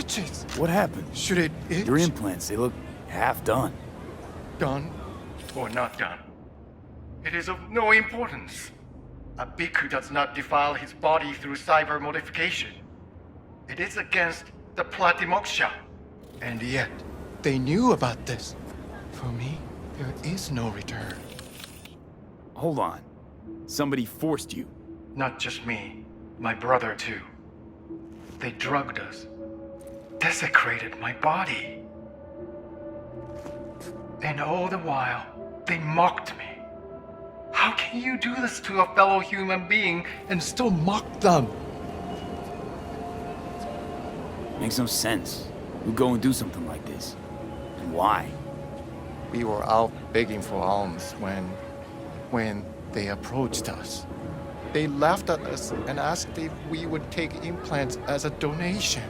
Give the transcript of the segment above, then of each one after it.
itches. What happened? Should it itch? Your implants, they look half done. Done or not done? It is of no importance. A bhikkhu does not defile his body through cyber modification. It is against the Pratimoksha. And yet, they knew about this. For me, there is no return. Hold on. Somebody forced you. Not just me, my brother too. They drugged us, desecrated my body. And all the while, they mocked me. How can you do this to a fellow human being and still mock them? Makes no sense. Who'd go and do something like this? And why? We were out begging for alms when they approached us. They laughed at us and asked if we would take implants as a donation.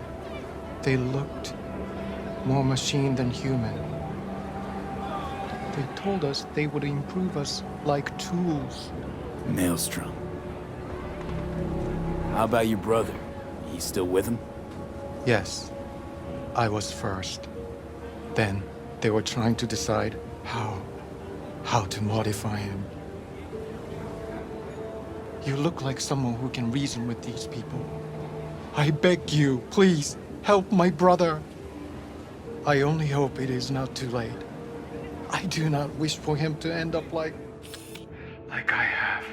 They looked more machine than human. They told us they would improve us like tools. Maelstrom. How about your brother? He's still with him? Yes, I was first. Then they were trying to decide how to modify him. You look like someone who can reason with these people. I beg you, please, help my brother. I only hope it is not too late. I do not wish for him to end up like I have.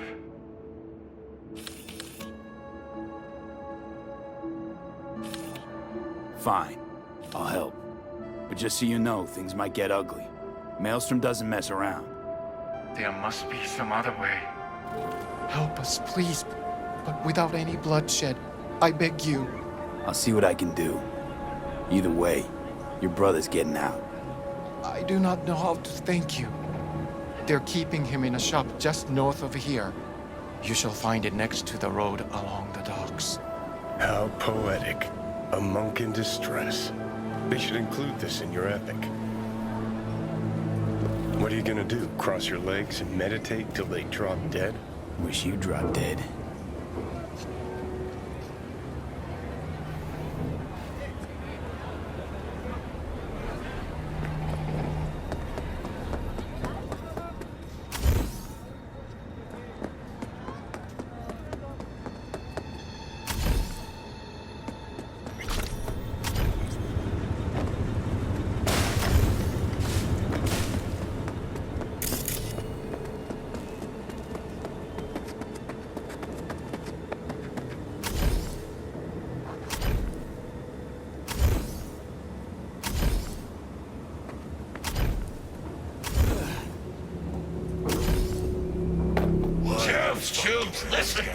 Fine. I'll help. But just so you know, things might get ugly. Maelstrom doesn't mess around. There must be some other way. Help us, please, but without any bloodshed. I beg you. I'll see what I can do. Either way, your brother's getting out. I do not know how to thank you. They're keeping him in a shop just north of here. You shall find it next to the road along the docks. How poetic. A monk in distress. They should include this in your epic. What are you gonna do? Cross your legs and meditate till they drop dead? Wish you dropped dead. Tubes, listen!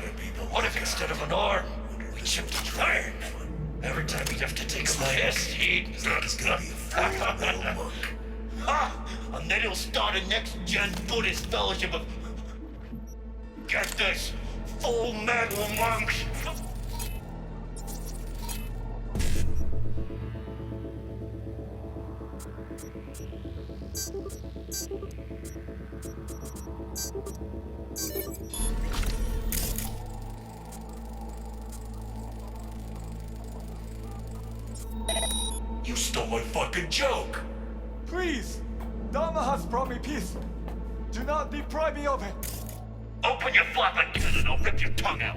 What if instead of an arm, we chipped a iron? Every time he'd have to take a piss, he'd... And then he'll start a next-gen Buddhist fellowship of... Get this! Full metal monks! You stole my fucking joke! Please! Dharma has brought me peace. Do not deprive me of it. Open your flap again and I'll rip your tongue out!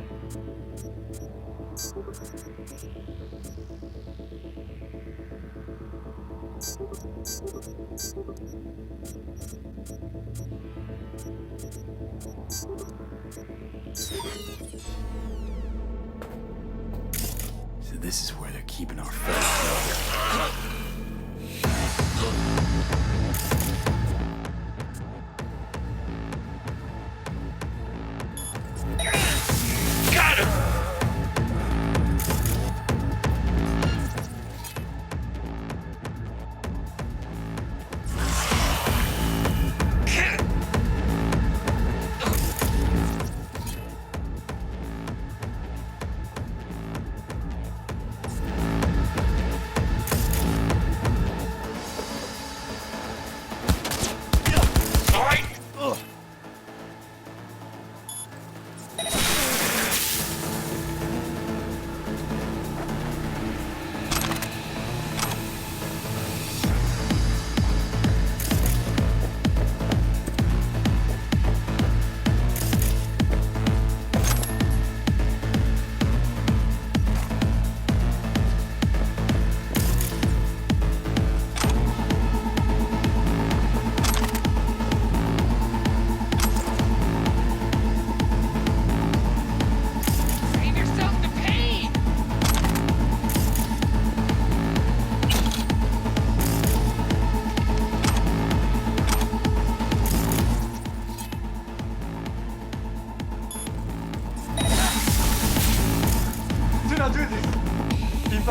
So this is where they're keeping our fellow. Got him!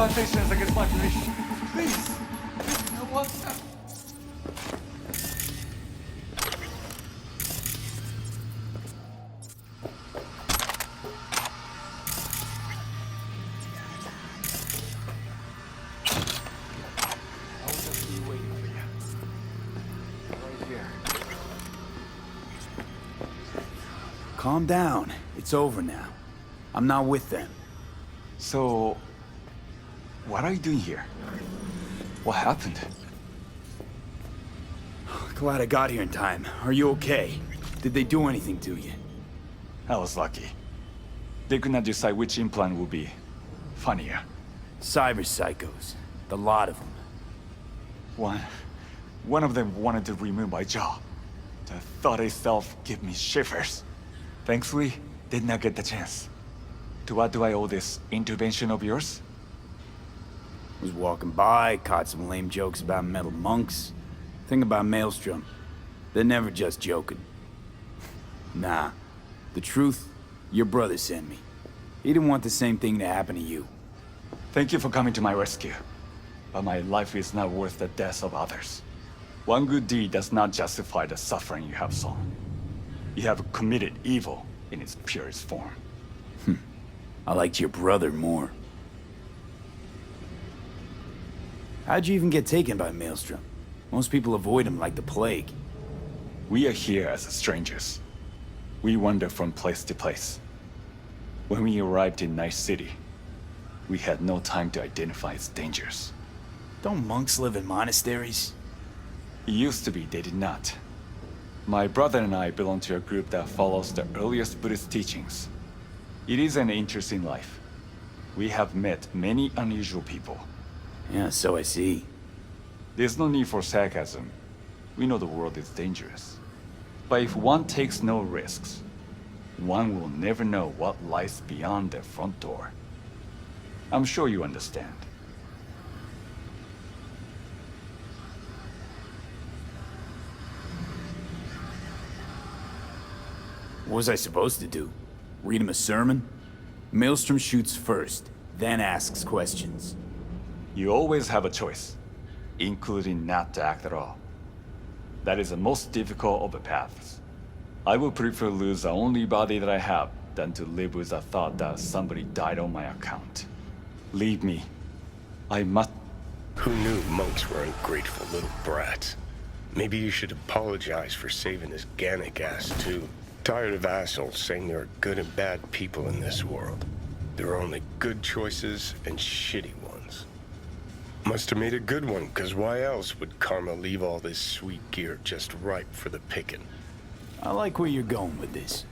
incantations against my creation. Please! No one... I will just be waiting for you. Right here. Calm down. It's over now. I'm not with them. So... what are you doing here? What happened? Glad I got here in time. Are you okay? Did they do anything to you? I was lucky. They could not decide which implant would be funnier. Cyber psychos. The lot of them. One of them wanted to remove my jaw. The thought itself gave me shivers. Thankfully, did not get the chance. To what do I owe this intervention of yours? Was walking by, caught some lame jokes about metal monks. Thing about Maelstrom. They're never just joking. Nah. The truth, your brother sent me. He didn't want the same thing to happen to you. Thank you for coming to my rescue. But my life is not worth the deaths of others. One good deed does not justify the suffering you have sown. You have committed evil in its purest form. I liked your brother more. How'd you even get taken by Maelstrom? Most people avoid him like the plague. We are here as strangers. We wander from place to place. When we arrived in Night City, we had no time to identify its dangers. Don't monks live in monasteries? It used to be they did not. My brother and I belong to a group that follows the earliest Buddhist teachings. It is an interesting life. We have met many unusual people. Yeah, so I see. There's no need for sarcasm. We know the world is dangerous. But if one takes no risks, one will never know what lies beyond their front door. I'm sure you understand. What was I supposed to do? Read him a sermon? Maelstrom shoots first, then asks questions. You always have a choice, including not to act at all. That is the most difficult of the paths. I would prefer lose the only body that I have than to live with the thought that somebody died on my account. Leave me. I must... Who knew monks were ungrateful little brats? Maybe you should apologize for saving his Gannic ass, too. Tired of assholes saying there are good and bad people in this world. There are only good choices and shitty ones. Must have made a good one, because why else would Karma leave all this sweet gear just ripe for the picking? I like where you're going with this.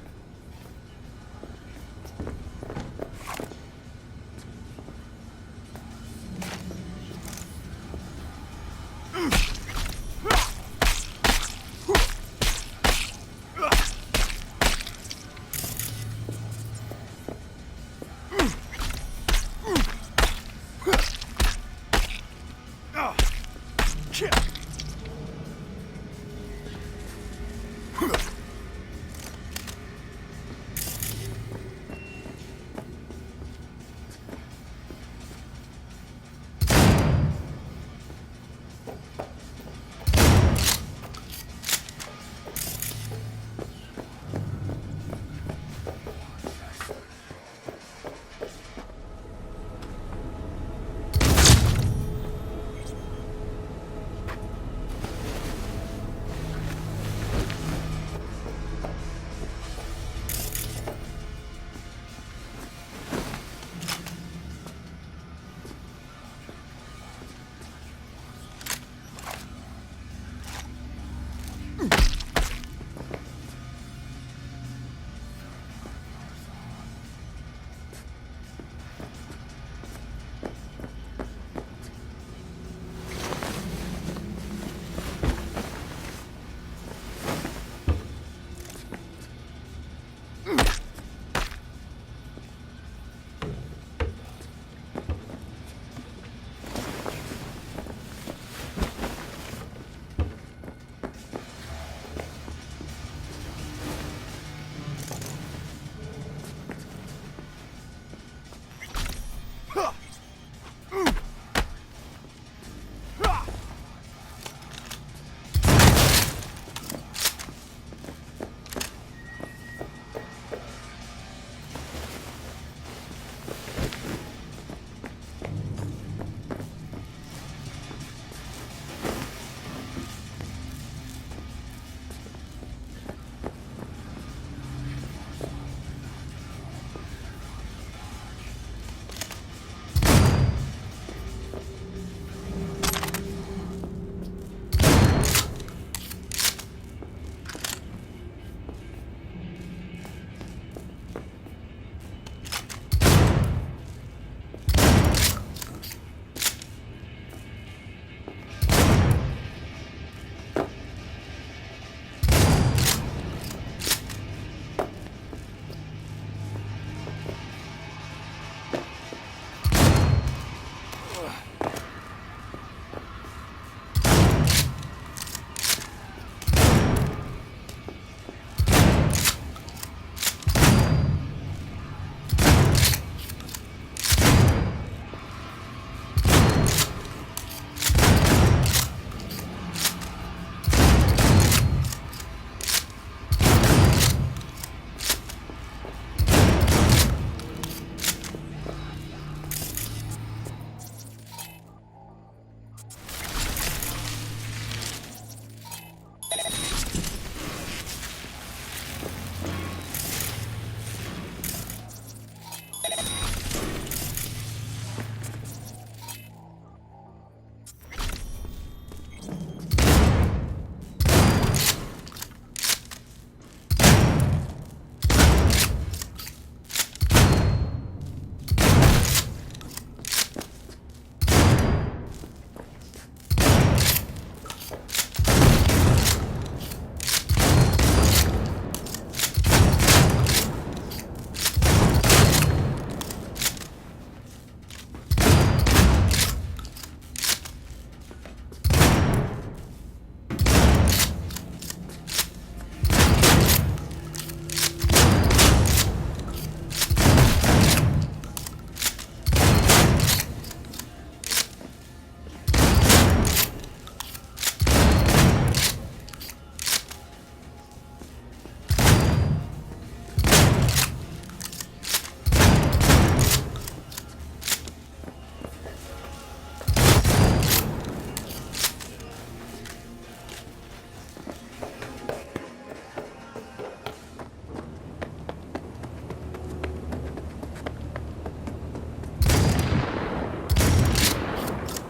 Yeah.